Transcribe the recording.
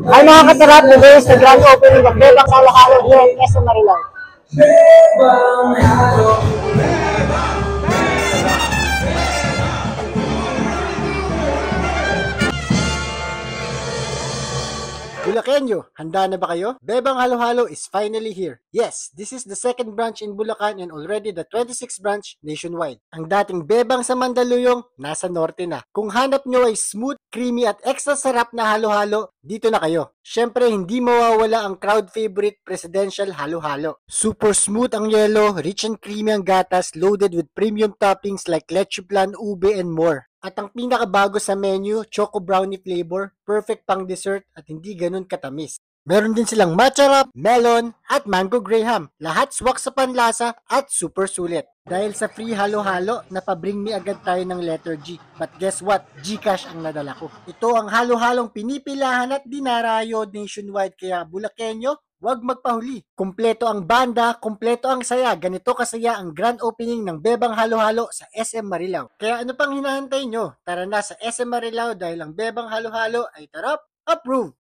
Ay mga katarap, today is the grand opening of Bebang Halo-Halo here in SM Marilao. Bulakenyo, handa na ba kayo? Bebang Halo-Halo is finally here. Yes, this is the second branch in Bulacan and already the 26th branch nationwide. Ang dating Bebang sa Mandaluyong, nasa norte na. Kung hanap nyo ay smooth, creamy at extra sarap na halo-halo, dito na kayo. Syempre, hindi mawawala ang crowd favorite presidential halo-halo. Super smooth ang yelo, rich and creamy ang gatas, loaded with premium toppings like leche flan, ube, and more. At ang pinakabago sa menu, choco brownie flavor, perfect pang dessert at hindi ganun katamis. Meron din silang matcha wrap, melon, at mango graham. Lahat swak sa panlasa at super sulit. Dahil sa free halo-halo, napabring me agad tayo ng letter G. But guess what? Gcash ang nadala ko. Ito ang halo-halong pinipilahan at dinarayo nationwide kaya Bulakenyo, huwag magpahuli. Kumpleto ang banda, kumpleto ang saya. Ganito kasaya ang grand opening ng Bebang Halo-Halo sa SM Marilao. Kaya ano pang hinahantay nyo? Tara na sa SM Marilao dahil ang Bebang Halo-Halo ay tarap, approve!